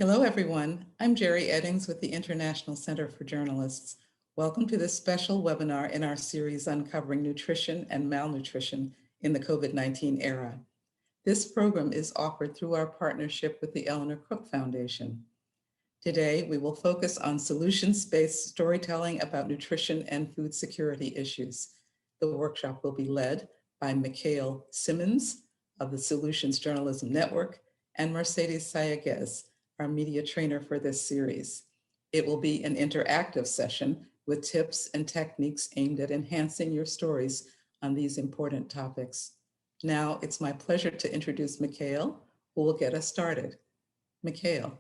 Hello, everyone. I'm Jerry Eddings with the International Center for Journalists. Welcome to this special webinar in our series Uncovering Nutrition and Malnutrition in the COVID-19 Era. This program is offered through our partnership with the Eleanor Cook Foundation. Today, we will focus on solutions-based storytelling about nutrition and food security issues. The workshop will be led by Mikhael Simmonds of the Solutions Journalism Network and Mercedes Sayagues, our media trainer for this series. It will be an interactive session with tips and techniques aimed at enhancing your stories on these important topics. Now, it's my pleasure to introduce Mikhael, who will get us started. Mikhael.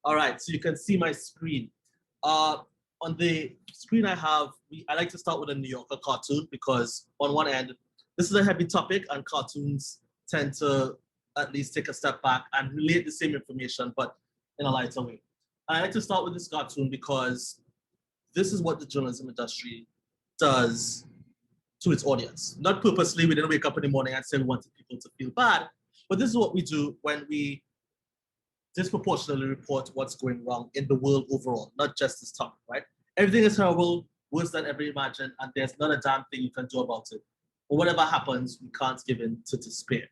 All right, so you can see my screen. On the screen I like to start with a New Yorker cartoon because on one end, this is a heavy topic and cartoons tend to at least take a step back and relate the same information, but in a lighter way. I like to start with this cartoon because this is what the journalism industry does to its audience. Not purposely, we didn't wake up in the morning and say we wanted people to feel bad, but this is what we do when we disproportionately report what's going wrong in the world overall, not just this topic, right? Everything is terrible, worse than ever imagined, and there's not a damn thing you can do about it. But whatever happens, we can't give in to despair.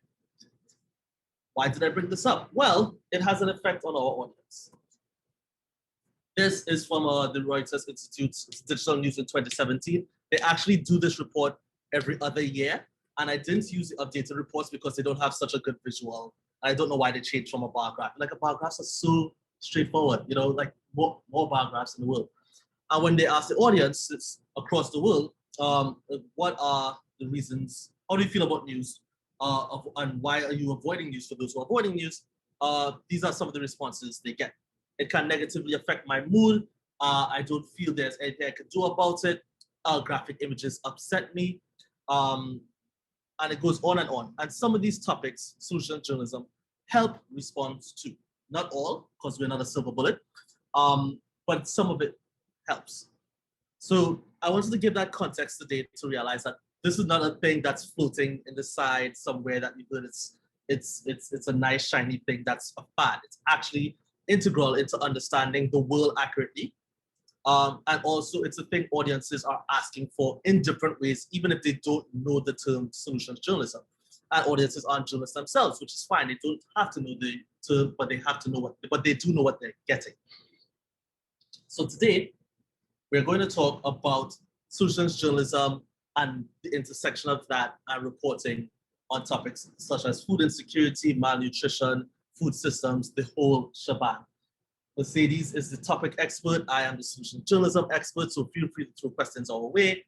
Why did I bring this up? Well, it has an effect on our audience. This is from the Reuters Institute's Digital News in 2017. They actually do this report every other year, and I didn't use the updated reports because they don't have such a good visual. I don't know why they changed from a bar graph. Like, a bar graphs are so straightforward, you know, like more bar graphs in the world. And when they ask the audience across the world, what are the reasons, how do you feel about news? And why are you avoiding news? For those who are avoiding news, these are some of the responses they get. It can negatively affect my mood. I don't feel there's anything I can do about it. Graphic images upset me. And it goes on and on. And some of these topics, social journalism, help respond to. Not all, because we're not a silver bullet, but some of it helps. So I wanted to give that context today to realize that this is not a thing that's floating in the side somewhere that you heard it's a nice shiny thing that's a fad. It's actually integral into understanding the world accurately. And also it's a thing audiences are asking for in different ways, even if they don't know the term solutions journalism. And audiences aren't journalists themselves, which is fine. They don't have to know the term, but they have to know but they do know what they're getting. So today, we're going to talk about solutions journalism and the intersection of that and reporting on topics such as food insecurity, malnutrition, food systems, the whole shebang. Mercedes is the topic expert. I am the solution journalism expert, so feel free to throw questions our way.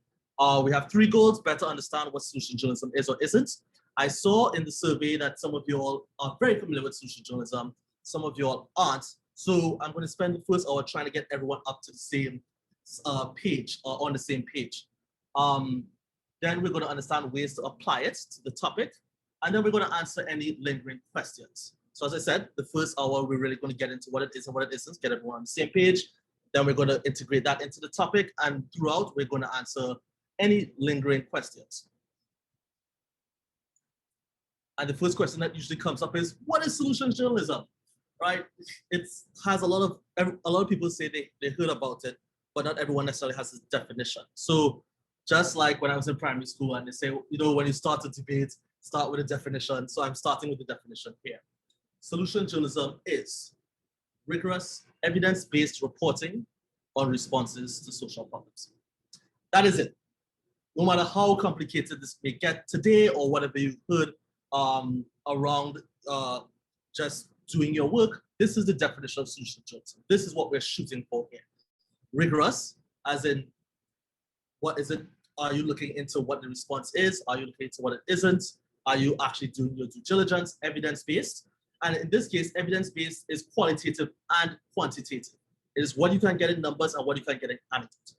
We have 3 goals: better understand what solution journalism is or isn't. I saw in the survey that some of you all are very familiar with solution journalism, some of you all aren't. So I'm going to spend the first hour trying to get everyone up to the same page, or on the same page. Then we're going to understand ways to apply it to the topic, and then we're going to answer any lingering questions. So as I said, the first hour, we're really going to get into what it is and what it isn't, get everyone on the same page. Then we're going to integrate that into the topic, and throughout, we're going to answer any lingering questions. And the first question that usually comes up is, what is solutions journalism? Right? It has a lot of people say they heard about it, but not everyone necessarily has a definition. So just like when I was in primary school and they say, you know, when you start a debate, start with a definition. So I'm starting with the definition here. Solution journalism is rigorous, evidence-based reporting on responses to social problems. That is it. No matter how complicated this may get today or whatever you've heard around just doing your work, this is the definition of solution journalism. This is what we're shooting for here. Rigorous, as in, what is it? Are you looking into what the response is? Are you looking into what it isn't? Are you actually doing your due diligence? Evidence-based. And in this case, evidence-based is qualitative and quantitative. It is what you can get in numbers and what you can get in anecdotes.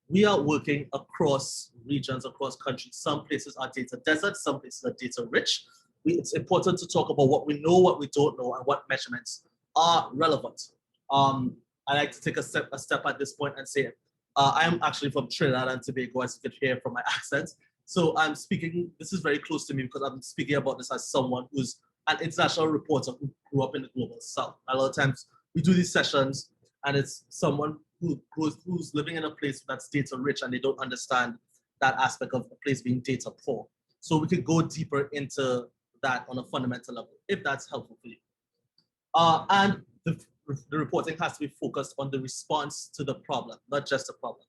We are working across regions, across countries. Some places are data desert, some places are data rich. It's important to talk about what we know, what we don't know, and what measurements are relevant. I like to take a step at this point and say, I'm actually from Trinidad and Tobago, as you can hear from my accent. So I'm speaking, this is very close to me because I'm speaking about this as someone who's an international reporter who grew up in the global south. A lot of times we do these sessions and it's someone who's living in a place that's data rich and they don't understand that aspect of a place being data poor. So we could go deeper into that on a fundamental level, if that's helpful for you. And the reporting has to be focused on the response to the problem, not just the problem.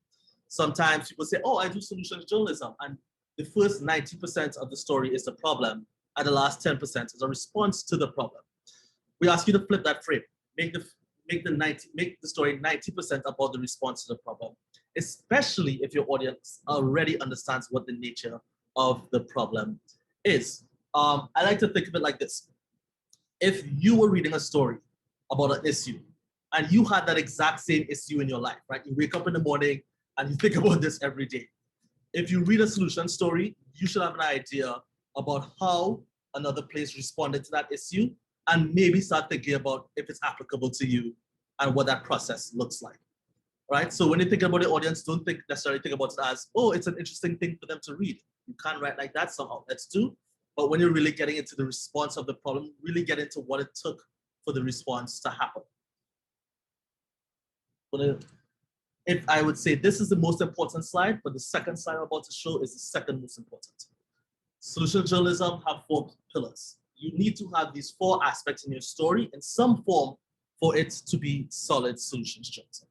Sometimes people say, oh, I do solutions journalism, and the first 90% of the story is the problem, and the last 10% is a response to the problem. We ask you to flip that frame, make the story 90% about the response to the problem, especially if your audience already understands what the nature of the problem is. I like to think of it like this. If you were reading a story about an issue and you had that exact same issue in your life, right? You wake up in the morning and you think about this every day. If you read a solution story, you should have an idea about how another place responded to that issue and maybe start thinking about if it's applicable to you and what that process looks like, right? So when you think about the audience, don't necessarily think about it as, oh, it's an interesting thing for them to read. You can't write like that, some outlets do. But when you're really getting into the response of the problem, really get into what it took for the response to happen. If I would say this is the most important slide, but the second slide I'm about to show is the second most important. Solution journalism have 4 pillars. You need to have these 4 aspects in your story in some form for it to be solid solutions journalism.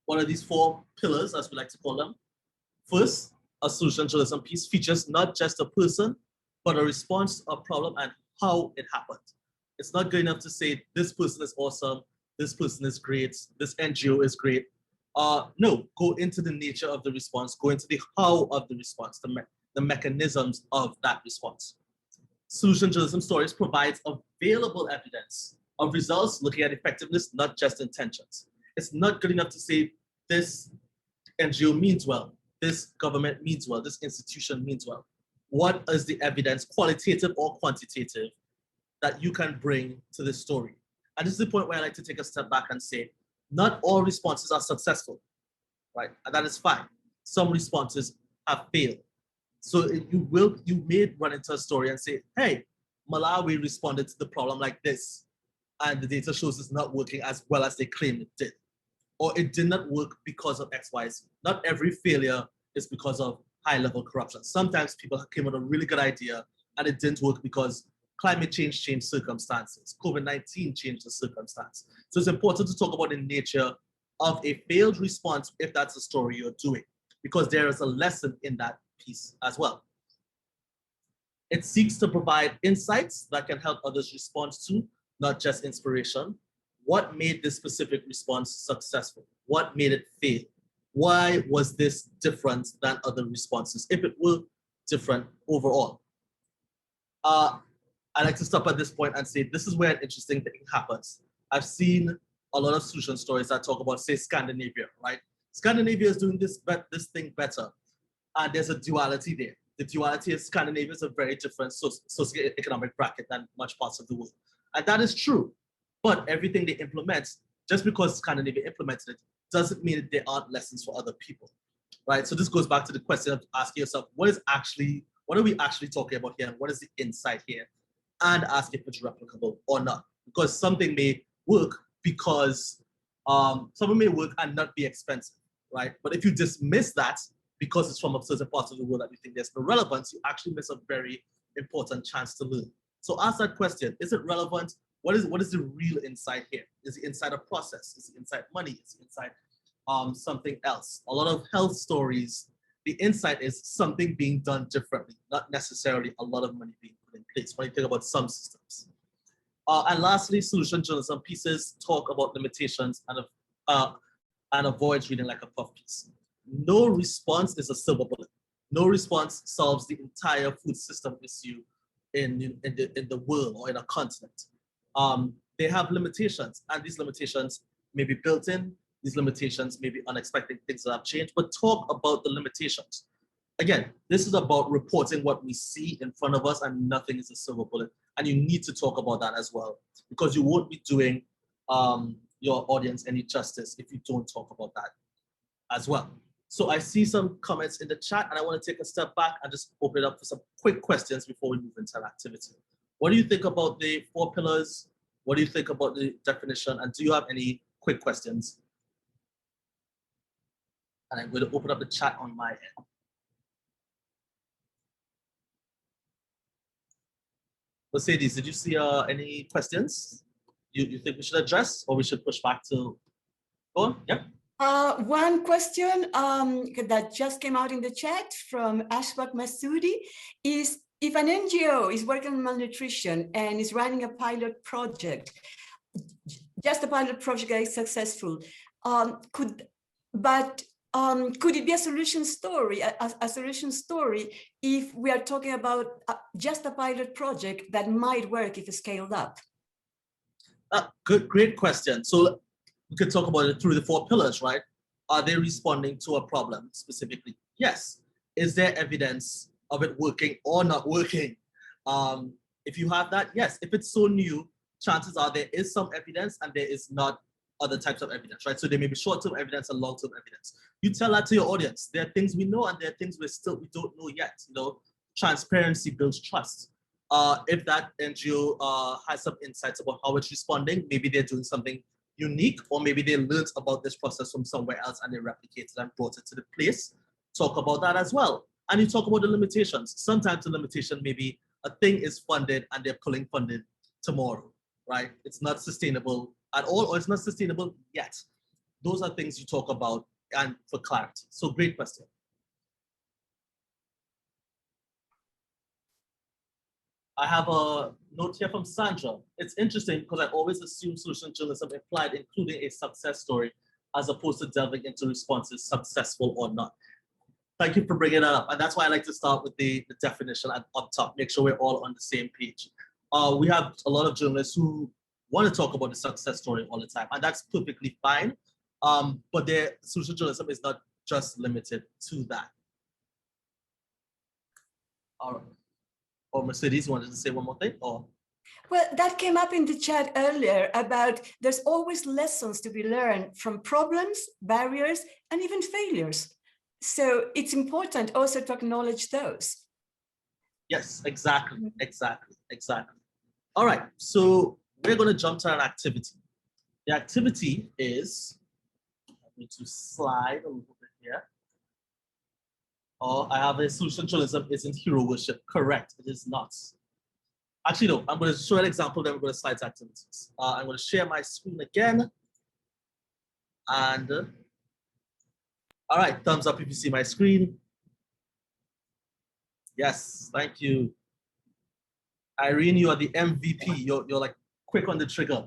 What are these 4 pillars, as we like to call them? First, a solution journalism piece features not just a person, but a response to a problem and how it happened. It's not good enough to say this person is awesome, this person is great, this NGO is great. No, go into the nature of the response, go into the how of the response, the mechanisms of that response. Solution journalism stories provides available evidence of results looking at effectiveness, not just intentions. It's not good enough to say this NGO means well, this government means well, this institution means well. What is the evidence, qualitative or quantitative, that you can bring to this story? And this is the point where I like to take a step back and say, not all responses are successful, right? And that is fine. Some responses have failed. So you may run into a story and say, hey, Malawi responded to the problem like this, and the data shows it's not working as well as they claimed it did. Or it did not work because of X, Y, Z. Not every failure is because of high-level corruption. Sometimes people came with a really good idea and it didn't work because climate change changed circumstances. COVID-19 changed the circumstance. So it's important to talk about the nature of a failed response if that's the story you're doing, because there is a lesson in that piece as well. It seeks to provide insights that can help others respond to, not just inspiration. What made this specific response successful? What made it fail? Why was this different than other responses, if it were different overall? I like to stop at this point and say, this is where an interesting thing happens. I've seen a lot of solution stories that talk about, say, Scandinavia, right? Scandinavia is doing this thing better. And there's a duality there. The duality is Scandinavia is a very different socioeconomic bracket than much parts of the world. And that is true. But everything they implement, just because Scandinavia implemented it, doesn't mean that there aren't lessons for other people, right? So this goes back to the question of asking yourself, what are we actually talking about here? And what is the insight here? And ask if it's replicable or not. Because something may work because something may work and not be expensive, right? But if you dismiss that because it's from a certain part of the world that you think there's no relevance, you actually miss a very important chance to learn. So ask that question, is it relevant? What is the real insight here? Is the insight a process? Is the insight money? Is the insight something else? A lot of health stories, the insight is something being done differently, not necessarily a lot of money being put in place when you think about some systems. And lastly, solution journalism pieces talk about limitations and avoids reading like a puff piece. No response is a silver bullet. No response solves the entire food system issue in the world or in a continent. They have limitations, and these limitations may be built in, these limitations may be unexpected things that have changed, but talk about the limitations. Again, this is about reporting what we see in front of us, and nothing is a silver bullet. And you need to talk about that as well, because you won't be doing your audience any justice if you don't talk about that as well. So I see some comments in the chat, and I want to take a step back and just open it up for some quick questions before we move into an activity. What do you think about the 4 pillars? What do you think about the definition? And do you have any quick questions? And I'm going to open up the chat on my end. Mercedes, did you see any questions you think we should address, or we should push back to go on? Yeah. One question that just came out in the chat from Ashwak Masoodi is, if an NGO is working on malnutrition and is running a pilot project, just a pilot project that is successful, could it be a solution story, a solution story, if we are talking about just a pilot project that might work if it's scaled up? Great question. So we could talk about it through the 4 pillars, right? Are they responding to a problem specifically? Yes. Is there evidence of it working or not working? If you have that, yes. If it's so new, chances are there is some evidence and there is not other types of evidence, right? So there may be short-term evidence and long-term evidence. You tell that to your audience. There are things we know and there are things we don't know yet. You know, transparency builds trust. If that NGO has some insights about how it's responding, maybe they're doing something unique, or maybe they learned about this process from somewhere else and they replicated and brought it to the place. Talk about that as well. And you talk about the limitations. Sometimes the limitation may be a thing is funded and they're pulling funding tomorrow, right? It's not sustainable at all, or it's not sustainable yet. Those are things you talk about and for clarity. So great question. I have a note here from Sandra. It's interesting because I always assume solution journalism implied including a success story as opposed to delving into responses, successful or not. Thank you for bringing that up. And that's why I like to start with the definition at up top, make sure we're all on the same page. We have a lot of journalists who want to talk about the success story all the time, and that's perfectly fine. But their solution journalism is not just limited to that. All right. Or Mercedes wanted to say one more thing, or? Well, that came up in the chat earlier about there's always lessons to be learned from problems, barriers, and even failures. So it's important also to acknowledge those. Yes, exactly. All right, so we're going to jump to an activity. The activity is, I'm going to slide a little bit here. Oh, I have a solution journalism isn't hero worship. Correct, it is not. Actually, no, I'm going to show an example, then we're going to slide to activities. I'm going to share my screen again. And, all right, thumbs up if you see my screen. Yes, thank you. Irene, you are the MVP. You're like quick on the trigger.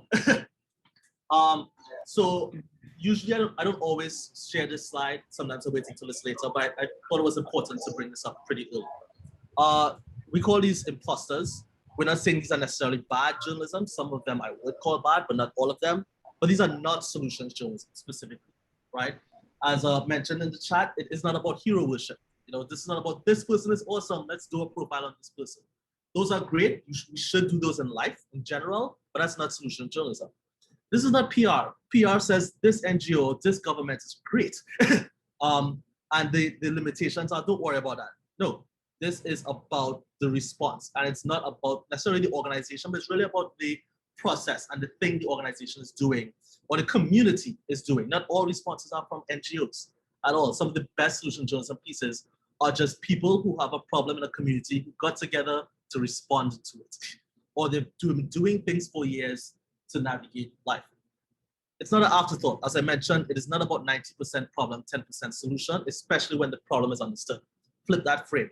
So usually I don't always share this slide. Sometimes I wait until it's later, but I thought it was important to bring this up pretty early. We call these imposters. We're not saying these are necessarily bad journalism. Some of them I would call bad, but not all of them. But these are not solutions journalism specifically, right? As mentioned in the chat, it is not about hero worship. You know, this is not about this person is awesome. Let's do a profile on this person. Those are great. We should do those in life in general, but that's not solution journalism. This is not PR. PR says this NGO, this government is great. And the limitations are, don't worry about that. No, this is about the response. And it's not about necessarily the organization, but it's really about the process and the thing the organization is doing or the community is doing. Not all responses are from NGOs at all. Some of the best solution journalism pieces are just people who have a problem in a community who got together to respond to it. Or they've been doing things for years to navigate life. It's not an afterthought. As I mentioned, it is not about 90% problem, 10% solution, especially when the problem is understood. Flip that frame.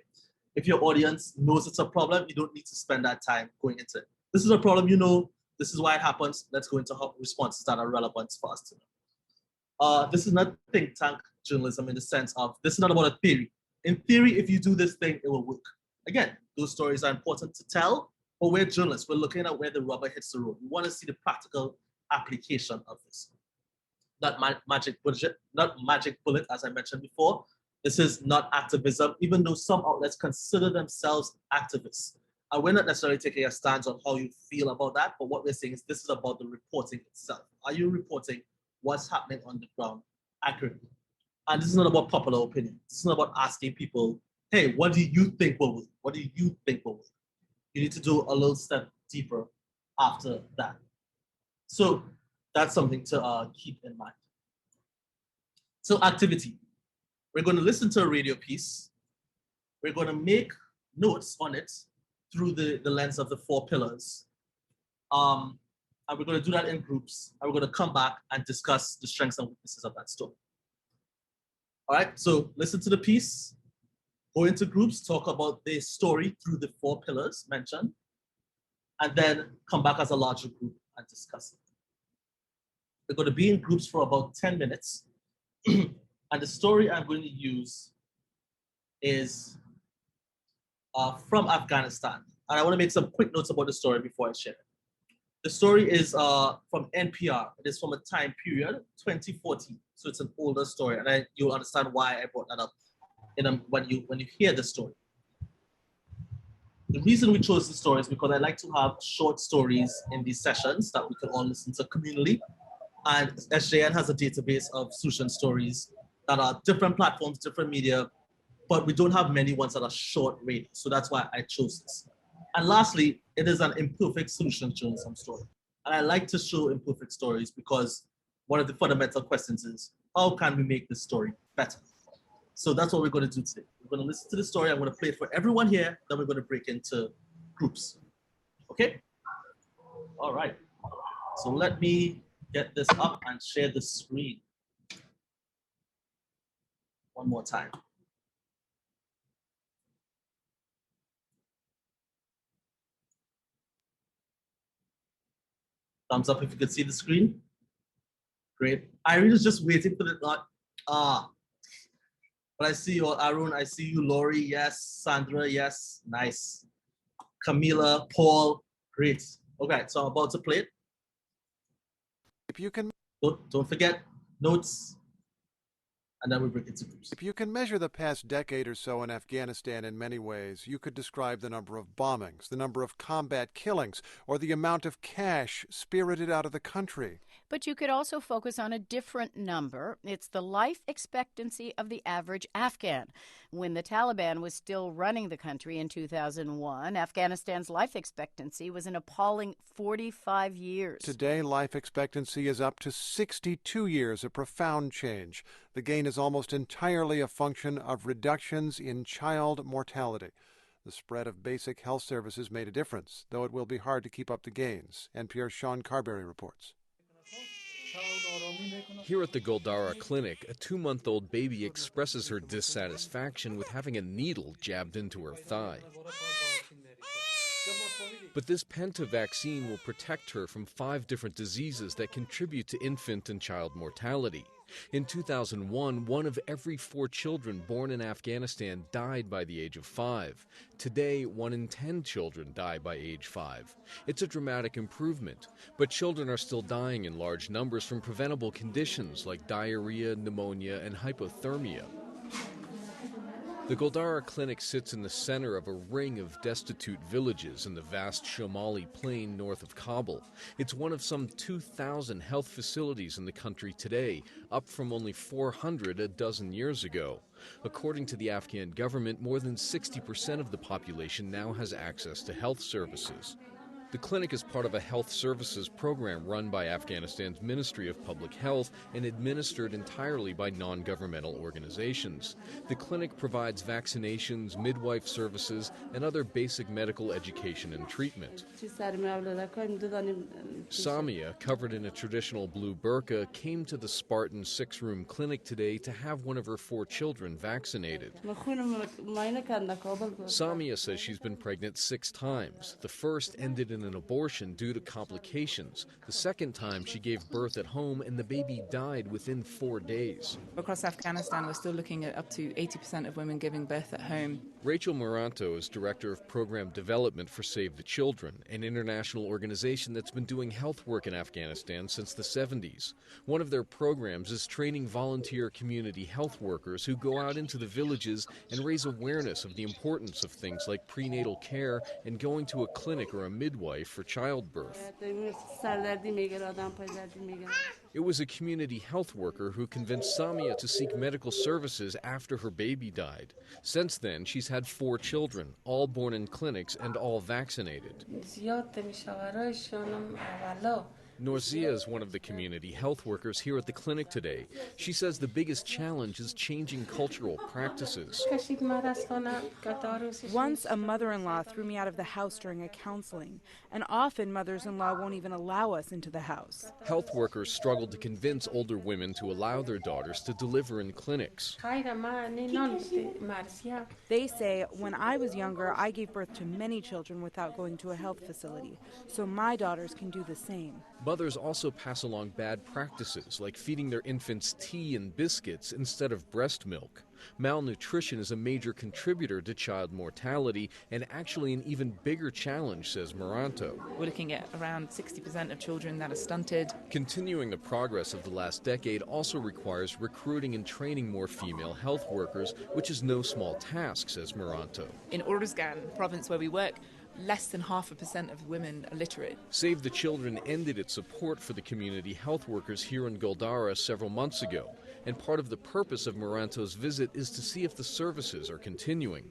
If your audience knows it's a problem, you don't need to spend that time going into it. This is a problem, you know, this is why it happens. Let's go into responses that are relevant for us to know. This is not think tank journalism in the sense of, this is not about a theory. In theory, if you do this thing, it will work. Again, those stories are important to tell, but we're journalists. We're looking at where the rubber hits the road. We want to see the practical application of this. Not magic bullet, as I mentioned before. This is not activism, even though some outlets consider themselves activists. And we're not necessarily taking a stance on how you feel about that, but what we're saying is this is about the reporting itself. Are you reporting what's happening on the ground accurately? And this is not about popular opinion. This is not about asking people, hey, what do you think will work? What do you think will work? you need to do a little step deeper after that. So that's something to keep in mind. So activity. We're going to listen to a radio piece. We're going to make notes on it through the lens of the 4 pillars. And we're going to do that in groups. And we're going to come back and discuss the strengths and weaknesses of that story. All right, so listen to the piece, go into groups, talk about the story through the 4 pillars mentioned, and then come back as a larger group and discuss it. We're going to be in groups for about 10 minutes. And the story I'm going to use is from Afghanistan. And I want to make some quick notes about the story before I share it. The story is from NPR. It is from a time period, 2014. So it's an older story. And you'll understand why I brought that up when you hear the story. The reason we chose the story is because I like to have short stories in these sessions that we can all listen to communally. And SJN has a database of solution stories that are different platforms, different media, but we don't have many ones that are short read. So that's why I chose this. And lastly, it is an imperfect solution journalism story. And I like to show imperfect stories because one of the fundamental questions is, how can we make this story better? So that's what we're going to do today. We're going to listen to the story. I'm going to play it for everyone here. Then we're going to break into groups. Okay? All right. So let me get this up and share the screen one more time. Thumbs up if you could see the screen. Great. Irene is just waiting for the thought. But I see you all. Arun, I see you. Lori, yes. Sandra, yes. Nice. Camila, Paul, great. Okay, so I'm about to play it. If you can, don't forget notes, and then we break into groups. if you can measure the past decade or so in Afghanistan in many ways, you could describe the number of bombings, the number of combat killings, or the amount of cash spirited out of the country. But you could also focus on a different number. It's the life expectancy of the average Afghan. When the Taliban was still running the country in 2001, Afghanistan's life expectancy was an appalling 45 years. Today, life expectancy is up to 62 years, a profound change. The gain is almost entirely a function of reductions in child mortality. The spread of basic health services made a difference, though it will be hard to keep up the gains. NPR's Sean Carberry reports. Here at the Goldara Clinic, a 2-month-old baby expresses her dissatisfaction with having a needle jabbed into her thigh. But this Penta vaccine will protect her from 5 different diseases that contribute to infant and child mortality. In 2001, 1 of every 4 children born in Afghanistan died by the age of 5. Today, 1 in 10 children die by age 5. It's a dramatic improvement, but children are still dying in large numbers from preventable conditions like diarrhea, pneumonia, and hypothermia. The Goldara Clinic sits in the center of a ring of destitute villages in the vast Shamali plain north of Kabul. It's one of some 2,000 health facilities in the country today, up from only 400 a dozen years ago. According to the Afghan government, more than 60% of the population now has access to health services. The clinic is part of a health services program run by Afghanistan's Ministry of Public Health and administered entirely by non-governmental organizations. The clinic provides vaccinations, midwife services, and other basic medical education and treatment. Samia, covered in a traditional blue burqa, came to the Spartan 6-room clinic today to have one of her 4 children vaccinated. Samia says she's been pregnant 6 times. The first ended in an abortion due to complications. The second time she gave birth at home and the baby died within 4 days. Across Afghanistan, we're still looking at up to 80% of women giving birth at home. Rachel Moranto is Director of Program Development for Save the Children, an international organization that's been doing health work in Afghanistan since the 70s. One of their programs is training volunteer community health workers who go out into the villages and raise awareness of the importance of things like prenatal care and going to a clinic or a midwife midwife for childbirth. It was a community health worker who convinced Samia to seek medical services after her baby died. Since then, she's had 4 children, all born in clinics and all vaccinated. Norzia is one of the community health workers here at the clinic today. She says the biggest challenge is changing cultural practices. Once a mother-in-law threw me out of the house during a counseling, and often mothers-in-law won't even allow us into the house. Health workers struggled to convince older women to allow their daughters to deliver in clinics. They say, when I was younger, I gave birth to many children without going to a health facility, so my daughters can do the same. Mothers also pass along bad practices, like feeding their infants tea and biscuits instead of breast milk. Malnutrition is a major contributor to child mortality and actually an even bigger challenge, says Moranto. We're looking at around 60% of children that are stunted. Continuing the progress of the last decade also requires recruiting and training more female health workers, which is no small task, says Moranto. In Oruzgan, province where we work, less than 0.5% of women are literate. Save the Children ended its support for the community health workers here in Goldara several months ago. And part of the purpose of Moranto's visit is to see if the services are continuing.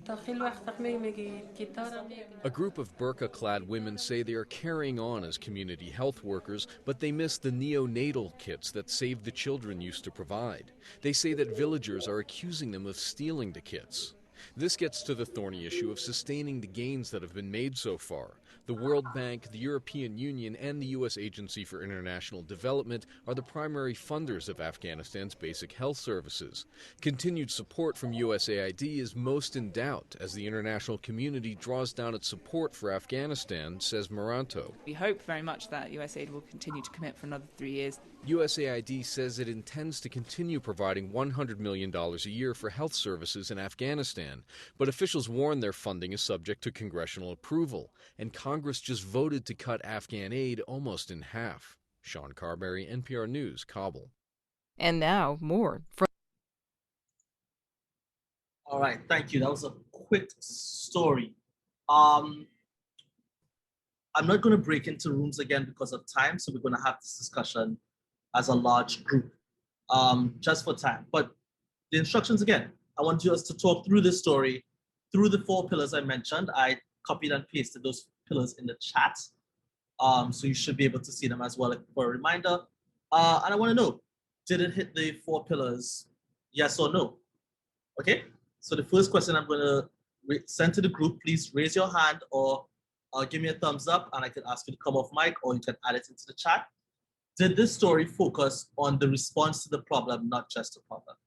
A group of burqa-clad women say they are carrying on as community health workers, but they miss the neonatal kits that Save the Children used to provide. They say that villagers are accusing them of stealing the kits. This gets to the thorny issue of sustaining the gains that have been made so far. The World Bank, the European Union, and the U.S. Agency for International Development are the primary funders of Afghanistan's basic health services. Continued support from USAID is most in doubt as the international community draws down its support for Afghanistan, says Moranto. We hope very much that USAID will continue to commit for another 3 years. USAID says it intends to continue providing $100 million a year for health services in Afghanistan, but officials warn their funding is subject to congressional approval, and Congress just voted to cut Afghan aid almost in half. Sean Carberry, NPR News, Kabul. And now, more from... All right, thank you. That was a quick story. I'm not going to break into rooms again because of time, so we're going to have this discussion as a large group, just for time. But the instructions again, I want you us to talk through this story, through the 4 pillars I mentioned. I copied and pasted those pillars in the chat, so you should be able to see them as well for a reminder. And I want to know, did it hit the 4 pillars, yes or no? Okay, so the first question I'm going to send to the group, please raise your hand or give me a thumbs up and I can ask you to come off mic, or you can add it into the chat. Did this story focus on the response to the problem, not just the problem?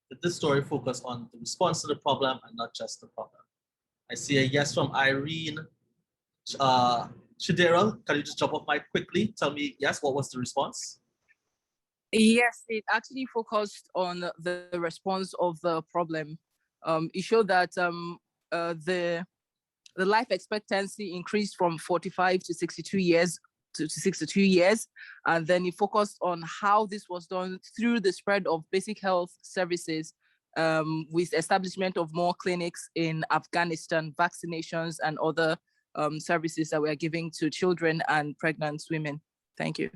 Did this story focus on the response to the problem and not just the problem? I see a yes from Irene. Chidera, can you just jump off mic quickly? Tell me, yes, what was the response? Yes, it actually focused on the response of the problem. It showed that the life expectancy increased from 45 to 62 years to 62 years. And then it focused on how this was done through the spread of basic health services with establishment of more clinics in Afghanistan, vaccinations and other services that we are giving to children and pregnant women. Thank you.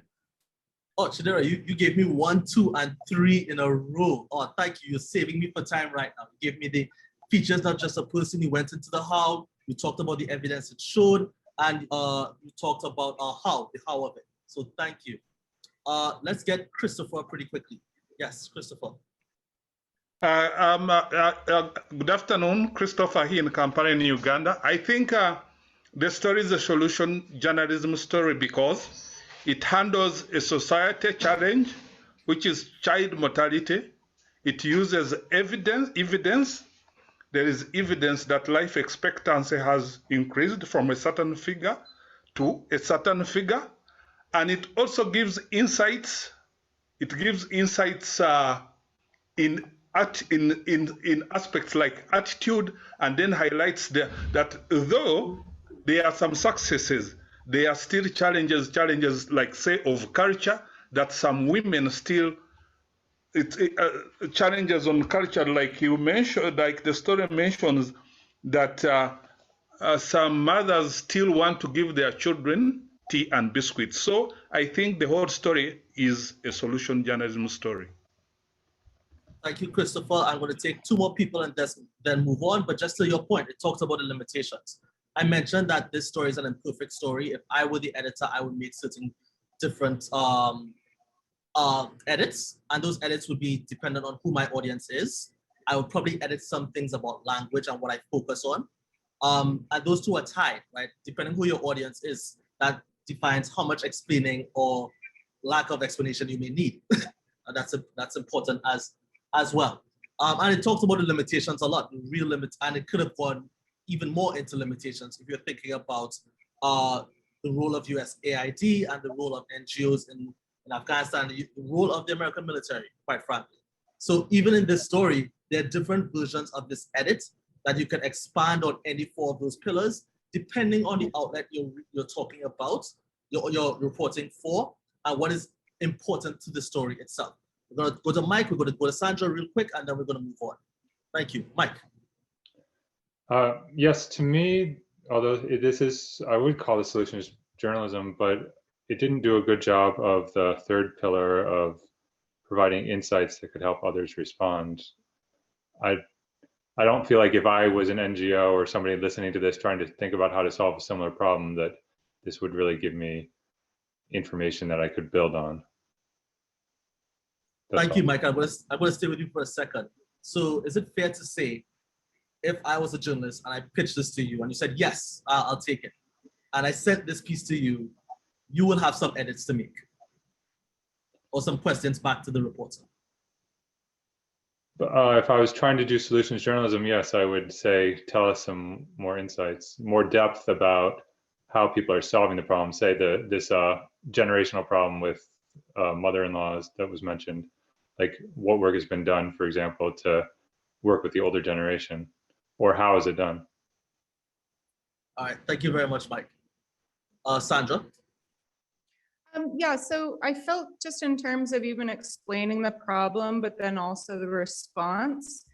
Oh, Chidera, you gave me 1, 2, and 3 in a row. Oh, thank you. You're saving me for time right now. You gave me the features, not just a person who went into the how. You talked about the evidence it showed, and you talked about the how of it. So thank you. Let's get Christopher pretty quickly. Yes, Christopher. Good afternoon, Christopher here in Kampala in Uganda. I think the story is a solution journalism story because it handles a society challenge, which is child mortality. It uses evidence. There is evidence that life expectancy has increased from a certain figure to a certain figure. And it also gives insights. It gives insights in aspects like attitude, and then highlights that though there are some successes, there are still challenges like, say, of culture, that some women still, challenges on culture, like you mentioned, like the story mentions, that some mothers still want to give their children tea and biscuits. So I think the whole story is a solution journalism story. Thank you, Christopher. I'm going to take two more people and then move on. But just to your point, it talks about the limitations. I mentioned that this story is an imperfect story. If I were the editor, I would make certain different edits, and those edits would be dependent on who my audience is. I would probably edit some things about language and what I focus on. And those two are tied, right? Depending who your audience is, that defines how much explaining or lack of explanation you may need. And that's important as well. And it talks about the limitations a lot, the real limits, and it could have gone even more into limitations if you're thinking about the role of USAID and the role of NGOs in Afghanistan, the role of the American military, quite frankly. So even in this story, there are different versions of this edit that you can expand on any four of those pillars, depending on the outlet you're talking about, you're reporting for, and what is important to the story itself. We're going to go to Mike, we're going to go to Sandra real quick, and then we're going to move on. Thank you. Mike. Yes, to me, although this is, I would call this solutions journalism, but it didn't do a good job of the third pillar of providing insights that could help others respond. I don't feel like if I was an NGO or somebody listening to this trying to think about how to solve a similar problem, that this would really give me information that I could build on. Thank you, Mike. I'm going to stay with you for a second. So is it fair to say, if I was a journalist and I pitched this to you and you said, yes, I'll take it, and I sent this piece to you, you will have some edits to make or some questions back to the reporter? If I was trying to do solutions journalism, yes, I would say, tell us some more insights, more depth about how people are solving the problem. Say this generational problem with mother-in-laws that was mentioned, like what work has been done, for example, to work with the older generation, or how is it done? All right, thank you very much, Mike. Sandra? Yeah, so I felt just in terms of even explaining the problem, but then also the response,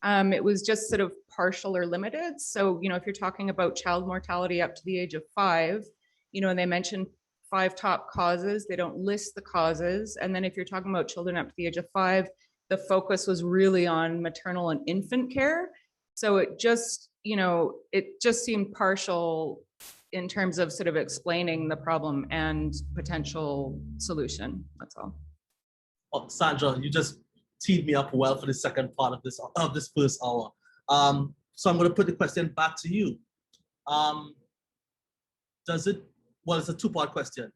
it was just sort of partial or limited. So, you know, if you're talking about child mortality up to the age of 5, you know, and they mentioned 5 top causes, they don't list the causes. And then if you're talking about children up to the age of 5, the focus was really on maternal and infant care. So it just, you know, it just seemed partial in terms of sort of explaining the problem and potential solution. That's all. Oh, Sandra, you just teed me up well for the second part of this first hour. So I'm going to put the question back to you. Does it? Well, it's a two-part question.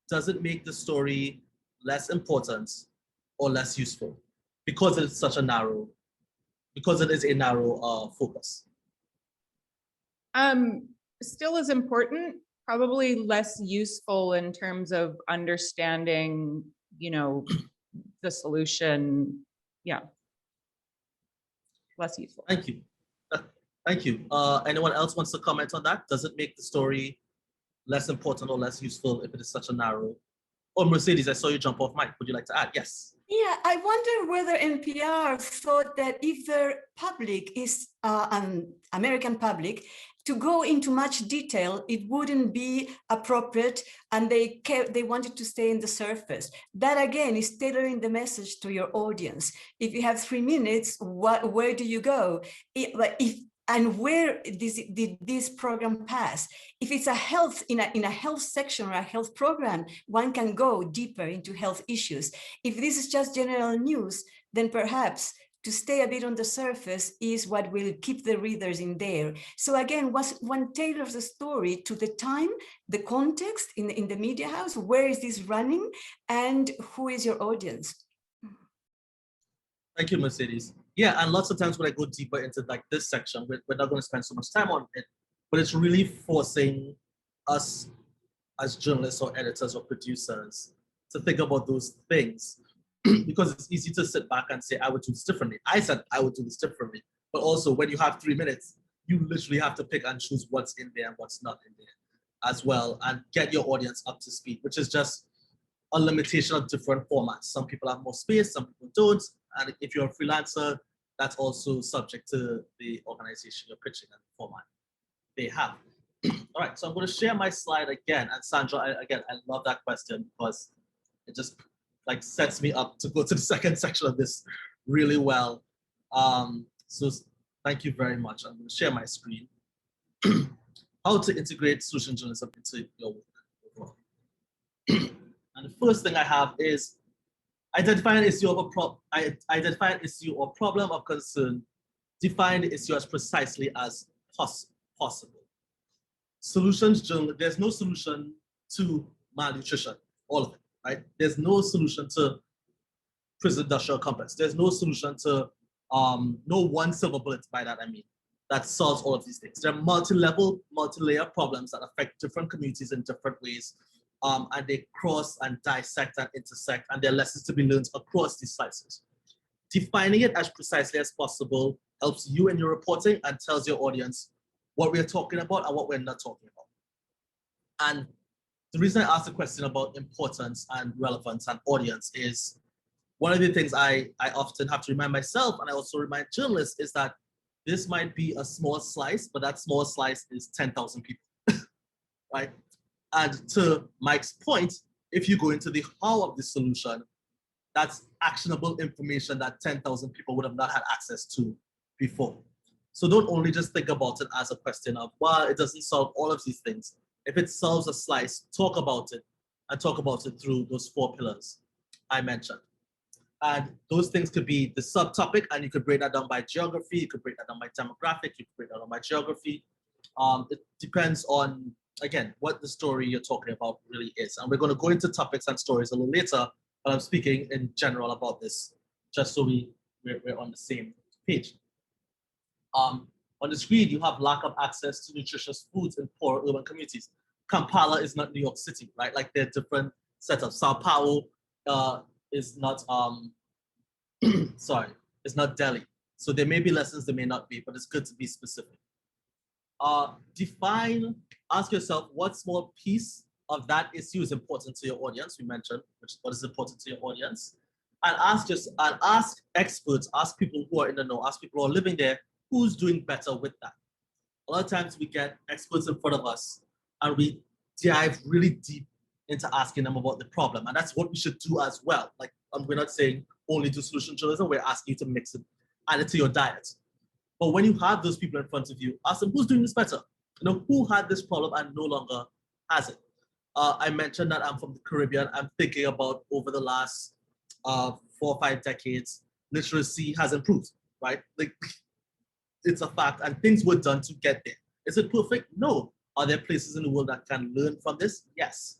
Does it make the story less important or less useful because it's such a narrow? Because it is a narrow focus. Still is important, probably less useful in terms of understanding, you know, the solution. Yeah, less useful. Thank you. Thank you. Anyone else wants to comment on that? Does it make the story less important or less useful if it is such a narrow? Oh, Mercedes, I saw you jump off mic. Would you like to add? Yes. Yeah, I wonder whether NPR thought that if their public is an American public, to go into much detail, it wouldn't be appropriate, and they wanted to stay in the surface. That again is tailoring the message to your audience. If you have 3 minutes, where do you go? And where did this program pass? If it's a health in a health section or a health program, one can go deeper into health issues. If this is just general news, then perhaps to stay a bit on the surface is what will keep the readers in there. So again, one tailors the story to the time, the context in the media house, where is this running, and who is your audience? Thank you, Mercedes. Yeah, and lots of times when I go deeper into like this section, we're not going to spend so much time on it, but it's really forcing us as journalists or editors or producers to think about those things. Because it's easy to sit back and say, I would do this differently. I said I would do this differently. But also when you have 3 minutes, you literally have to pick and choose what's in there and what's not in there as well, and get your audience up to speed, which is just a limitation of different formats. Some people have more space, some people don't. And if you're a freelancer, that's also subject to the organization you're pitching and the format they have. All right, so I'm going to share my slide again. And Sandra, I love that question because it just like sets me up to go to the second section of this really well. So thank you very much. I'm going to share my screen. How to integrate solution journalism into your work. And the first thing I have is identify an issue of identify an issue or problem of concern. Define the issue as precisely as possible. Solutions journal, there's no solution to malnutrition, all of it, right? There's no solution to prison industrial complex. There's no solution to, no one silver bullet by that I mean, that solves all of these things. There are multi-level, multi-layer problems that affect different communities in different ways, and they cross and dissect and intersect, and there are lessons to be learned across these slices. Defining it as precisely as possible helps you in your reporting and tells your audience what we're talking about and what we're not talking about. And the reason I asked the question about importance and relevance and audience is one of the things I often have to remind myself, and I also remind journalists, is that this might be a small slice, but that small slice is 10,000 people, right? And to Mike's point, if you go into the how of the solution, that's actionable information that 10,000 people would have not had access to before. So don't only just think about it as a question of, well, it doesn't solve all of these things. If it solves a slice, talk about it, and talk about it through those 4 pillars I mentioned. And those things could be the subtopic, and you could break that down by geography, you could break that down by demographic, you could break that down by geography. It depends on, again, what the story you're talking about really is. And we're going to go into topics and stories a little later, but I'm speaking in general about this, just so we're on the same page. On the screen, you have lack of access to nutritious foods in poor urban communities. Kampala is not New York City, right? Like they're different setups. Sao Paulo is not, sorry, it's not Delhi. So there may be lessons, there may not be, but it's good to be specific. Ask yourself what small piece of that issue is important to your audience. We mentioned what is important to your audience. And ask experts, ask people who are in the know, ask people who are living there, who's doing better with that. A lot of times we get experts in front of us and we dive really deep into asking them about the problem. And that's what we should do as well. Like, we're not saying only do solution journalism, we're asking you to mix it, add it to your diet. But when you have those people in front of you, ask them who's doing this better. You know, who had this problem and no longer has it. I mentioned that I'm from the Caribbean. I'm thinking about over the last 4 or 5 decades, literacy has improved, right? Like, it's a fact, and things were done to get there. Is it perfect? No. Are there places in the world that can learn from this? Yes.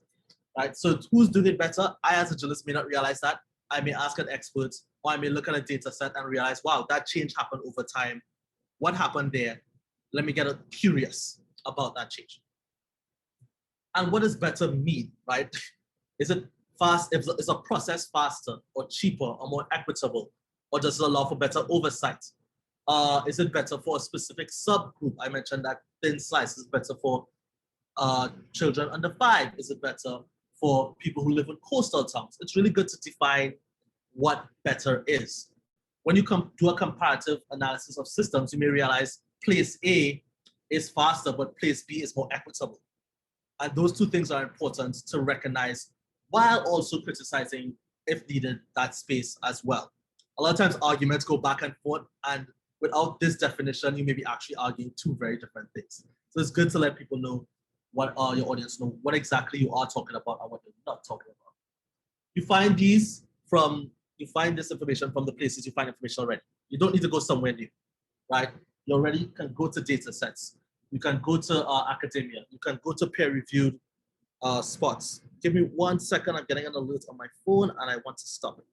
Right. So who's doing it better? I, as a journalist, may not realize that. I may ask an expert, or I may look at a data set and realize, wow, that change happened over time. What happened there? Let me get curious about that change. And what does better mean, right? Is it fast? Is a process faster or cheaper or more equitable? Or does it allow for better oversight? Is it better for a specific subgroup? I mentioned that thin slice is better for children under 5. Is it better for people who live in coastal towns? It's really good to define what better is. When you do a comparative analysis of systems, you may realize place A is faster, but place B is more equitable. And those 2 things are important to recognize while also criticizing, if needed, that space as well. A lot of times arguments go back and forth, and without this definition, you may be actually arguing 2 very different things. So it's good to let people know what your audience know what exactly you are talking about and what you're not talking about. You find this information from the places you find information already. You don't need to go somewhere new, right? You already can go to data sets. You can go to academia. You can go to peer-reviewed spots. Give me 1 second. I'm getting an alert on my phone and I want to stop it.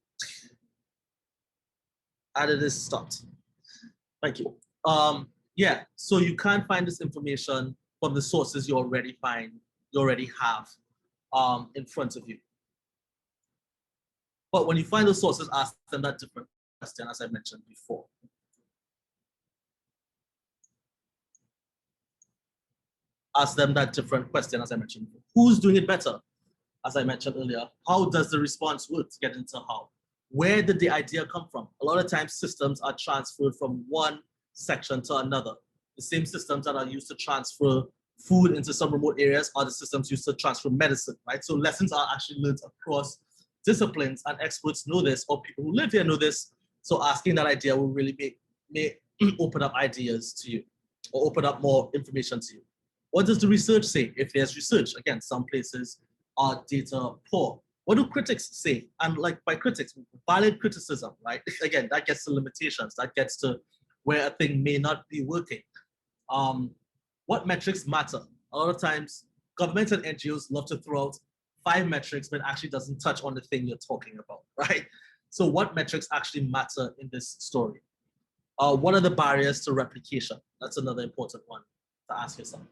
And it is stopped. Thank you. Yeah, so you can find this information from the sources you already have in front of you. But when you find those sources, ask them that different question, as I mentioned before. Ask them that different question, as I mentioned before. Who's doing it better? As I mentioned earlier, how does the response work to get into how? where did the idea come from? A lot of times systems are transferred from one section to another. The same systems that are used to transfer food into some remote areas are the systems used to transfer medicine, right? So lessons are actually learned across disciplines, and experts know this, or people who live here know this. So asking that idea will really may open up ideas to you, or open up more information to you. What does the research say? If there's research, again, some places are data poor. What do critics say? And like by critics, valid criticism, right? Again, that gets to limitations. That gets to where a thing may not be working. What metrics matter? A lot of times, governments and NGOs love to throw out 5 metrics, but actually doesn't touch on the thing you're talking about, right? So what metrics actually matter in this story? What are the barriers to replication? That's another important one to ask yourself.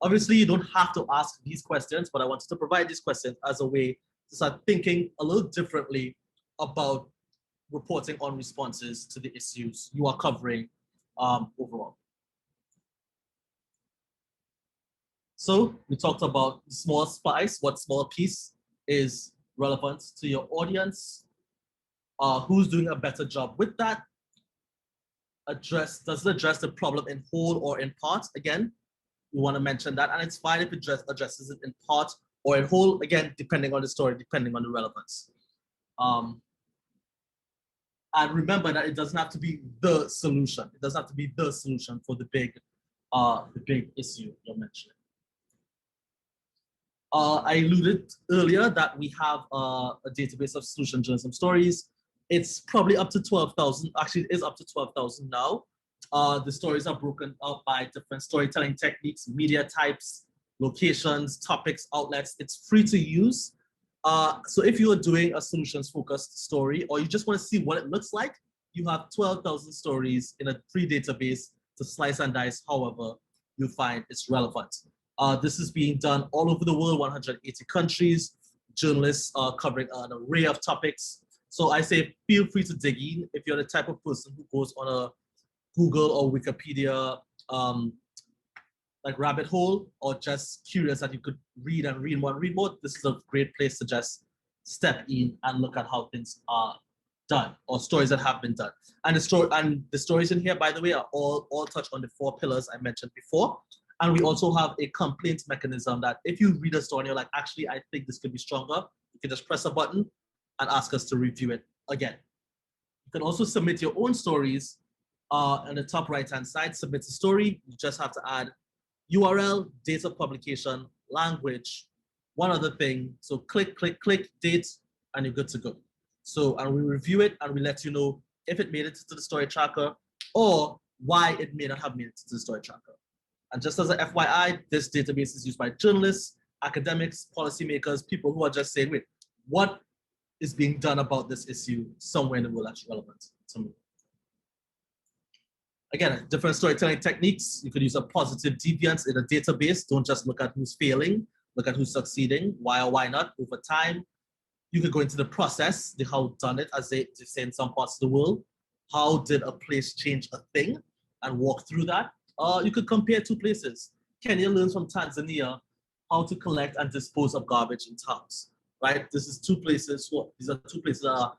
Obviously, you don't have to ask these questions, but I wanted to provide these questions as a way to start thinking a little differently about reporting on responses to the issues you are covering overall. So we talked about small spice, what small piece is relevant to your audience, who's doing a better job with that, does it address the problem in whole or in part? Again, we want to mention that, and it's fine if it addresses it in part or in whole, again, depending on the story, depending on the relevance. And remember that it doesn't have to be the solution. It doesn't have to be the solution for the big issue you're mentioning. I alluded earlier that we have a database of solution journalism stories. It's probably up to 12,000. Actually, it is up to 12,000 now. The stories are broken out by different storytelling techniques, media types, locations, topics, outlets. It's free to use. So if you are doing a solutions-focused story, or you just want to see what it looks like, you have 12,000 stories in a free database to slice and dice however you find it's relevant. This is being done all over the world, 180 countries, journalists covering an array of topics. So I say feel free to dig in if you're the type of person who goes on a Google or Wikipedia like rabbit hole, or just curious that you could read and read more and read more. This is a great place to just step in and look at how things are done, or stories that have been done. And the stories in here, by the way, are all touch on the 4 pillars I mentioned before. And we also have a complaint mechanism that if you read a story and you're like, actually, I think this could be stronger, you can just press a button and ask us to review it again. You can also submit your own stories on the top right-hand side. Submit a story. You just have to add URL, date of publication, language, one other thing. So click, click, click, date, and you're good to go. So, and we review it and we let you know if it made it to the story tracker or why it may not have made it to the story tracker. And just as an FYI, this database is used by journalists, academics, policymakers, people who are just saying, wait, what is being done about this issue somewhere in the world that's relevant to me? Again, different storytelling techniques. You could use a positive deviance in a database. Don't just look at who's failing, look at who's succeeding, why or why not over time. You could go into the process, the how done it, as they say in some parts of the world. How did a place change a thing, and walk through that? You could compare 2 places. Kenya learns from Tanzania how to collect and dispose of garbage in towns, right? These are 2 places that are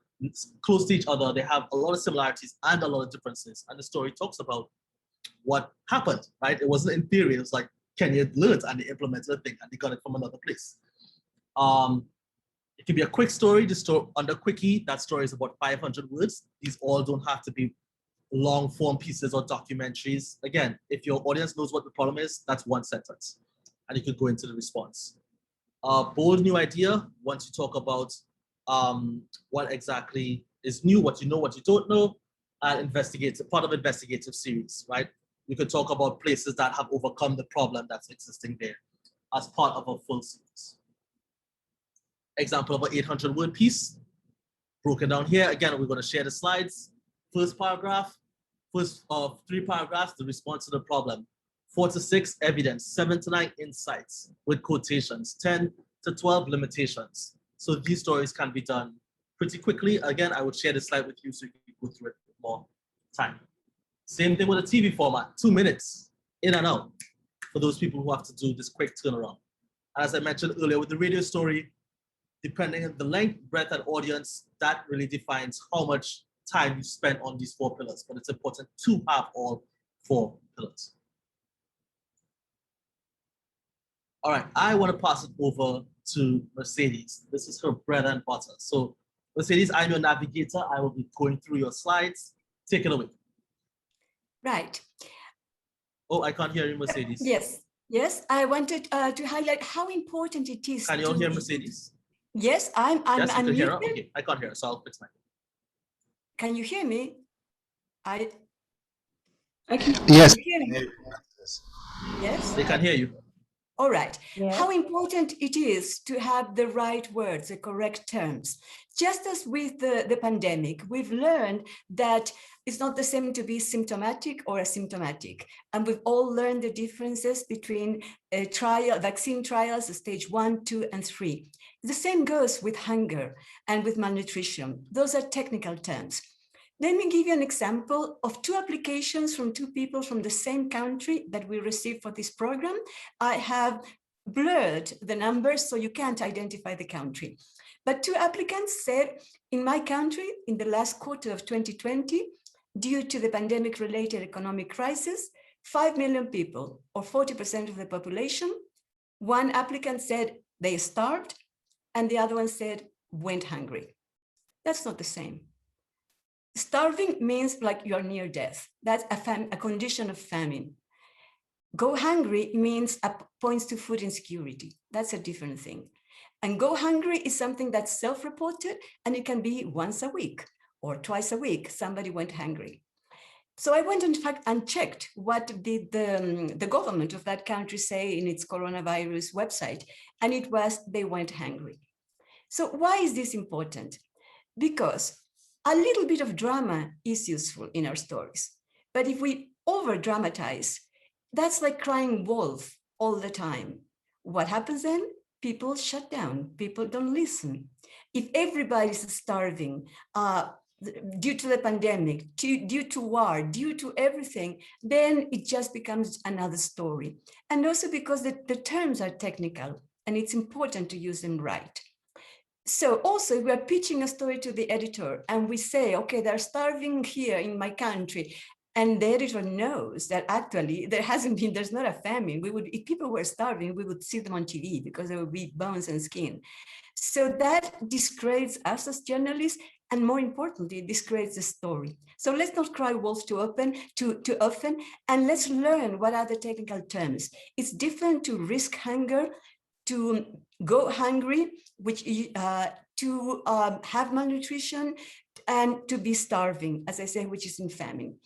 close to each other. They have a lot of similarities and a lot of differences. And the story talks about what happened, right? It wasn't in theory. It was like Kenya learned and they implemented a thing and they got it from another place. It can be a quick story. The story under Quickie, that story is about 500 words. These all don't have to be long form pieces or documentaries. Again, if your audience knows what the problem is, that's 1 sentence. And you could go into the response. Bold new idea, once you talk about what exactly is new, what you know, what you don't know, and part of investigative series, right? You could talk about places that have overcome the problem that's existing there as part of a full series. Example of an 800-word piece, broken down here. Again, we're going to share the slides. First paragraph, first of 3 paragraphs, the response to the problem. 4 to 6, evidence. 7 to 9, insights with quotations. 10 to 12, limitations. So these stories can be done pretty quickly. Again, I would share the slide with you so you can go through it with more time. Same thing with a TV format, 2 minutes, in and out, for those people who have to do this quick turnaround. As I mentioned earlier with the radio story, depending on the length, breadth, and audience, that really defines how much time you spend on these 4 pillars. But it's important to have all 4 pillars. All right, I want to pass it over to Mercedes. This is her bread and butter. So Mercedes, I'm your navigator. I will be going through your slides. Take it away. Right. Oh, I can't hear you, Mercedes. Yes. I wanted to highlight how important it is. Can you all hear Mercedes? Yes, I'm yes, you can hear her? muted. Okay, I can't hear her, so I'll fix my. Can you hear me? I can. Yes. Hear me? Yes. They can hear you. All right. Yeah. How important it is to have the right words, the correct terms. Just as with the pandemic, we've learned that it's not the same to be symptomatic or asymptomatic. And we've all learned the differences between vaccine trials, stage 1, 2, and 3. The same goes with hunger and with malnutrition. Those are technical terms. Let me give you an example of 2 applications from 2 people from the same country that we received for this program. I have blurred the numbers so you can't identify the country. But 2 applicants said, in my country, in the last quarter of 2020, due to the pandemic-related economic crisis, 5 million people, or 40% of the population, one applicant said they starved, and the other one said went hungry. That's not the same. Starving means like you're near death. That's a condition of famine. Go hungry means points to food insecurity. That's a different thing. And go hungry is something that's self-reported, and it can be once a week or twice a week, somebody went hungry. So I went, in fact, and checked what did the government of that country say in its coronavirus website, and it was they went hungry. So why is this important? Because a little bit of drama is useful in our stories. But if we over-dramatize, that's like crying wolf all the time. What happens then? People shut down. People don't listen. If everybody's starving due to the pandemic, due to war, due to everything, then it just becomes another story. And also because the terms are technical and it's important to use them right. So also we're pitching a story to the editor and we say, okay, they're starving here in my country. And the editor knows that actually there's not a famine. If people were starving, we would see them on TV because there would be bones and skin. So that discredits us as journalists, and more importantly, discredits the story. So let's not cry wolf too often, and let's learn what are the technical terms. It's different to risk hunger, to go hungry, which to have malnutrition, and to be starving, as I say, which is in famine.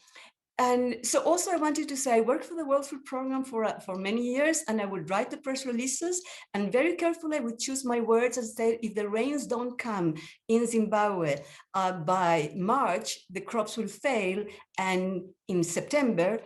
And so also I wanted to say, I worked for the World Food Program for many years, and I would write the press releases, and very carefully I would choose my words and say, if the rains don't come in Zimbabwe by March, the crops will fail, and in September,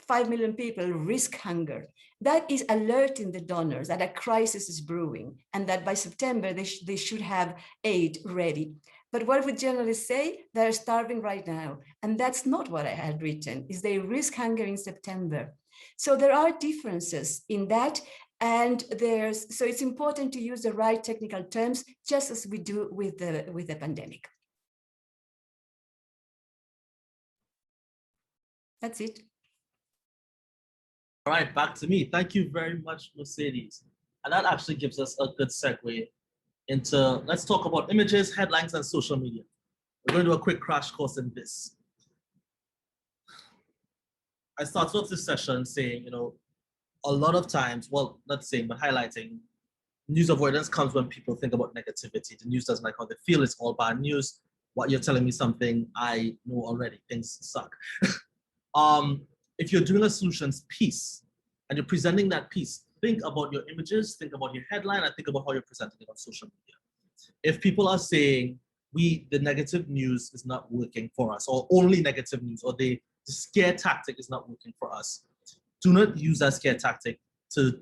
5 million people risk hunger. That is alerting the donors that a crisis is brewing, and that by September they should have aid ready. But what would journalists say? They're starving right now. And that's not what I had written, is they risk hunger in September. So there are differences in that. And so it's important to use the right technical terms, just as we do with the pandemic. That's it. All right, back to me. Thank you very much, Mercedes. And that actually gives us a good segue into, let's talk about images, headlines, and social media. We're going to do a quick crash course in this. I started off this session saying, a lot of times, well, not saying, but highlighting, news avoidance comes when people think about negativity. The news doesn't like how they feel, it's all bad news. What you're telling me something I know already, things suck. If you're doing a solutions piece and you're presenting that piece, think about your images, think about your headline, and think about how you're presenting it on social media. If people are saying the negative news is not working for us, or only negative news, or the scare tactic is not working for us, do not use that scare tactic to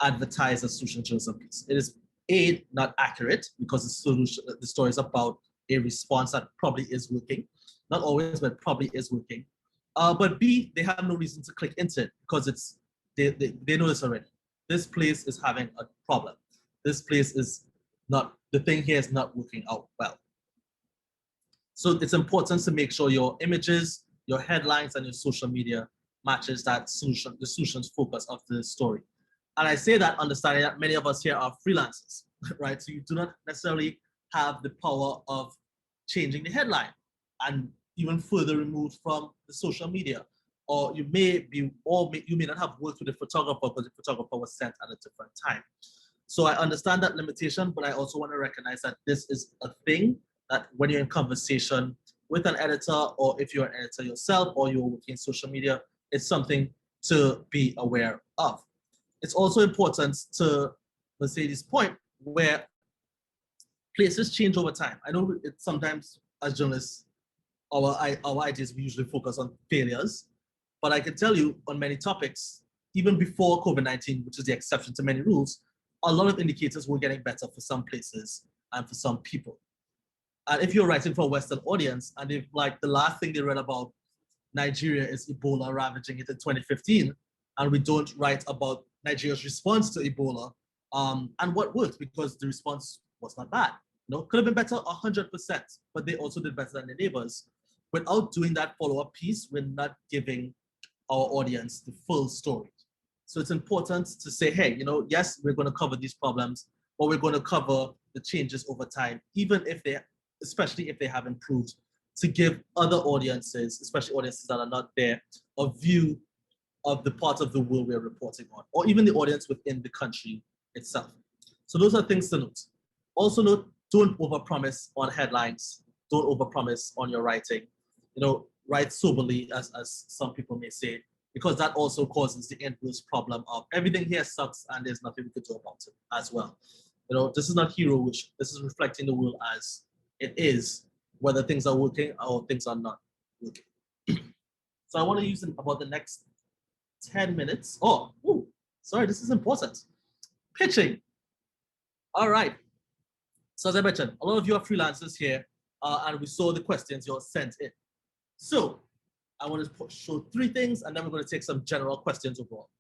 advertise a solution journalism piece. It is A, not accurate, because the story is about a response that probably is working. Not always, but probably is working. But B, they have no reason to click into it because they know this already. This place is having a problem. This place is the thing here is not working out well. So it's important to make sure your images, your headlines, and your social media matches that solution, the solution's focus of the story. And I say that understanding that many of us here are freelancers, right? So you do not necessarily have the power of changing the headline, and even further removed from the social media. Or you may be, you may not have worked with a photographer because the photographer was sent at a different time. So I understand that limitation, but I also want to recognize that this is a thing that when you're in conversation with an editor, or if you're an editor yourself, or you're working in social media, it's something to be aware of. It's also important to Mercedes' point, where places change over time. I know it's sometimes as journalists, our ideas, we usually focus on failures, but I can tell you on many topics, even before COVID-19, which is the exception to many rules, a lot of indicators were getting better for some places and for some people. And if you're writing for a Western audience, and if like the last thing they read about Nigeria is Ebola ravaging it in 2015, and we don't write about Nigeria's response to Ebola, and what worked, because the response was not bad. You know, could have been better 100%, but they also did better than their neighbors. Without doing that follow-up piece, we're not giving our audience the full story. So it's important to say, hey, you know, yes, we're going to cover these problems, but we're going to cover the changes over time, even if they, especially if they have improved, to give other audiences, especially audiences that are not there, a view of the part of the world we're reporting on, or even the audience within the country itself. So those are things to note. Also note, don't overpromise on headlines. Don't overpromise on your writing. You know, write soberly, as some people may say, because that also causes the inverse problem of everything here sucks and there's nothing we could do about it as well. You know, this is not hero-ish. This is reflecting the world as it is, whether things are working or things are not working. So I want to use about the next 10 minutes. Oh, ooh, sorry, this is important. Pitching. All right. So as I mentioned, a lot of you are freelancers here, and we saw the questions you all sent in. So I want to show 3 things, and then we're going to take some general questions overall.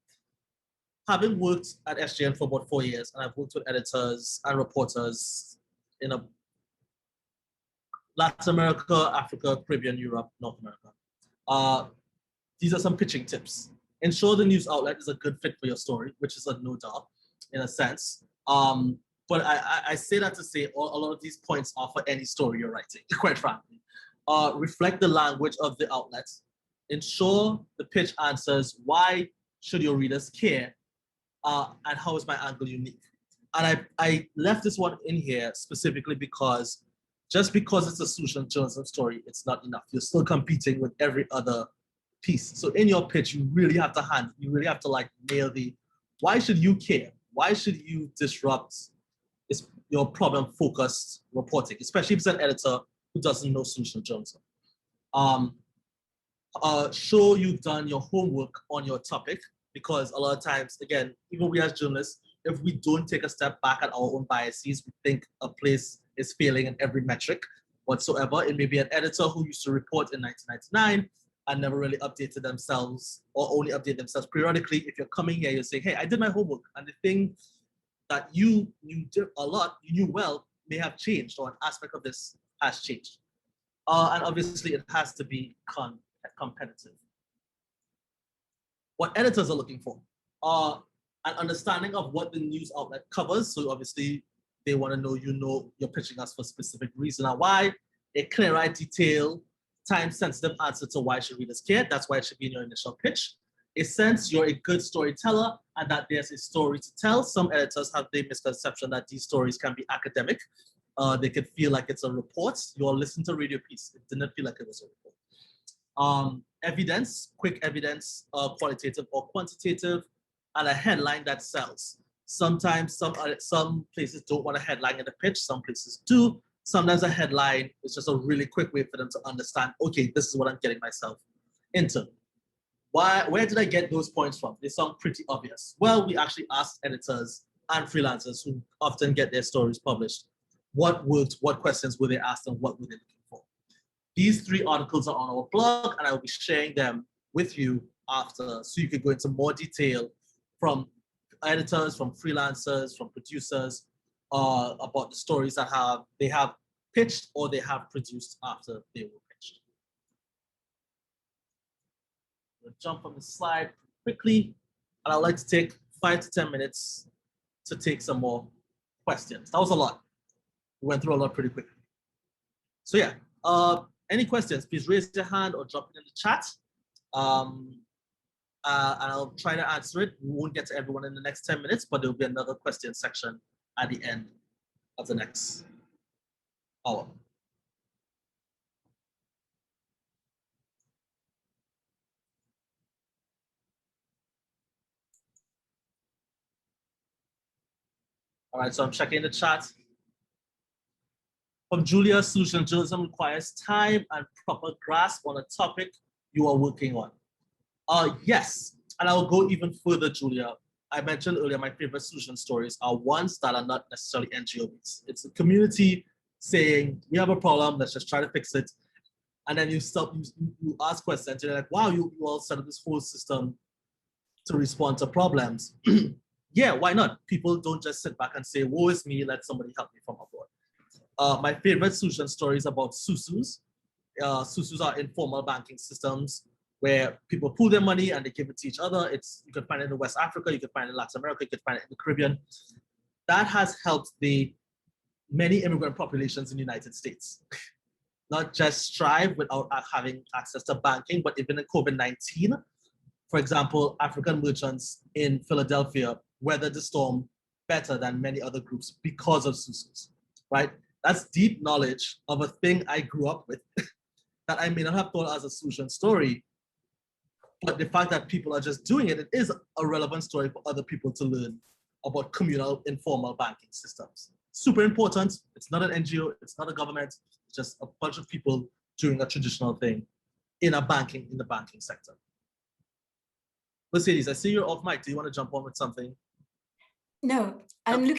Having worked at SJN for about 4 years, and I've worked with editors and reporters in Latin America, Africa, Caribbean, Europe, North America. These are some pitching tips. Ensure the news outlet is a good fit for your story, which is a no doubt in a sense. But I say that to say a lot of these points are for any story you're writing, quite frankly. Reflect the language of the outlet. Ensure the pitch answers why should your readers care, and how is my angle unique. And I left this one in here specifically because just because it's a social journalism story, it's not enough. You're still competing with every other piece. So in your pitch, you really have to like nail the, why should you care? Why should you disrupt your problem-focused reporting, especially if it's an editor who doesn't know social journalism. Show you've done your homework on your topic, because a lot of times, again, even we as journalists, if we don't take a step back at our own biases, we think a place is failing in every metric whatsoever. It may be an editor who used to report in 1999 and never really updated themselves, or only update themselves periodically. If you're coming here, you're saying, hey, I did my homework, and the thing that you knew a lot, you knew well, may have changed, or an aspect of this has changed. And obviously it has to be competitive. What editors are looking for are an understanding of what the news outlet covers. So obviously they want to know, you're pitching us for a specific reason and why. A clear, detailed, time-sensitive answer to why should readers care. That's why it should be in your initial pitch. A sense you're a good storyteller and that there's a story to tell. Some editors have the misconception that these stories can be academic. They could feel like it's a report. You're listening to a radio piece. It didn't feel like it was a report. Evidence, quick evidence, qualitative or quantitative, and a headline that sells. Sometimes some places don't want a headline in the pitch. Some places do. Sometimes a headline is just a really quick way for them to understand, okay, this is what I'm getting myself into. Where did I get those points from? They sound pretty obvious. Well, we actually asked editors and freelancers who often get their stories published, what worked, what questions were they asked, and what were they looking for? These 3 articles are on our blog, and I will be sharing them with you after, so you can go into more detail from editors, from freelancers, from producers, about the stories that they have pitched or they have produced after they were pitched. We'll jump on the slide quickly, and I'd like to take 5 to 10 minutes to take some more questions. That was a lot. We went through a lot pretty quickly. So yeah, any questions, please raise your hand or drop it in the chat. And I'll try to answer it. We won't get to everyone in the next 10 minutes, but there'll be another question section at the end of the next hour. All right, so I'm checking the chat. From Julia, solution journalism requires time and proper grasp on a topic you are working on. Yes, and I'll go even further, Julia. I mentioned earlier my favorite solution stories are ones that are not necessarily NGO-based. It's a community saying, we have a problem, let's just try to fix it. And then you ask questions, and you're like, wow, you all set up this whole system to respond to problems. Yeah, why not? People don't just sit back and say, woe is me, let somebody help me from abroad. My favorite solution story is about susus. Susus are informal banking systems where people pool their money and they give it to each other. You can find it in West Africa, you can find it in Latin America, you can find it in the Caribbean. That has helped the many immigrant populations in the United States not just strive without having access to banking, but even in COVID-19, for example, African merchants in Philadelphia weathered the storm better than many other groups because of susus, right? That's deep knowledge of a thing I grew up with that I may not have thought as a solution story, but the fact that people are just doing it, it is a relevant story for other people to learn about communal informal banking systems. Super important. It's not an NGO, it's not a government, it's just a bunch of people doing a traditional thing in the banking sector. Mercedes, I see you're off mic. Do you want to jump on with something? No, I'm looking.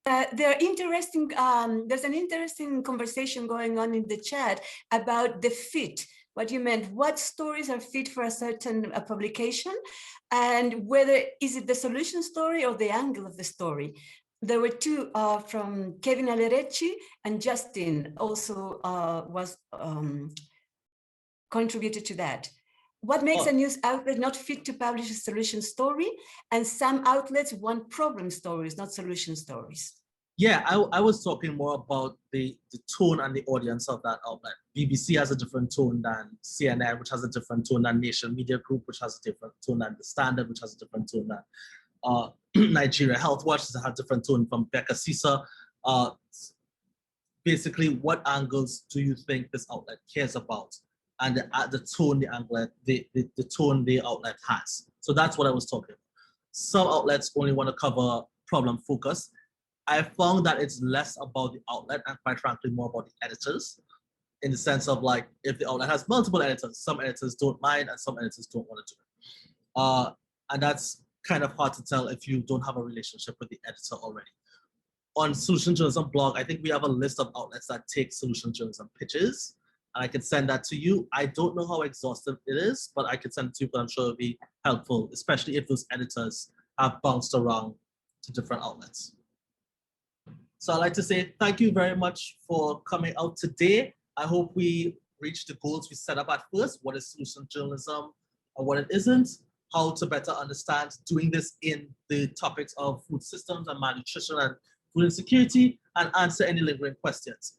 There's an interesting conversation going on in the chat about the fit. What you meant, what stories are fit for a certain publication, and whether is it the solution story or the angle of the story. There were two from Kevin Alerecci, and Justin also was contributed to that. What makes a news outlet not fit to publish a solution story? And some outlets want problem stories, not solution stories. Yeah, I was talking more about the tone and the audience of that outlet. BBC has a different tone than CNN, which has a different tone than Nation Media Group, which has a different tone than The Standard, which has a different tone than Nigeria Health Watch, has a different tone from Becca Sisa. Basically, what angles do you think this outlet cares about? And the tone the tone the outlet has. So that's what I was talking about. Some outlets only want to cover problem focus. I found that it's less about the outlet and quite frankly more about the editors, in the sense of like, if the outlet has multiple editors, some editors don't mind and some editors don't want to do it. And that's kind of hard to tell if you don't have a relationship with the editor already. On Solution Journalism blog, I think we have a list of outlets that take solution journalism pitches, and I can send that to you. I don't know how exhaustive it is, but I can send it to you, but I'm sure it'll be helpful, especially if those editors have bounced around to different outlets. So I'd like to say thank you very much for coming out today. I hope we reached the goals we set up at first. What is solution journalism and what it isn't, how to better understand doing this in the topics of food systems and malnutrition and food insecurity, and answer any lingering questions.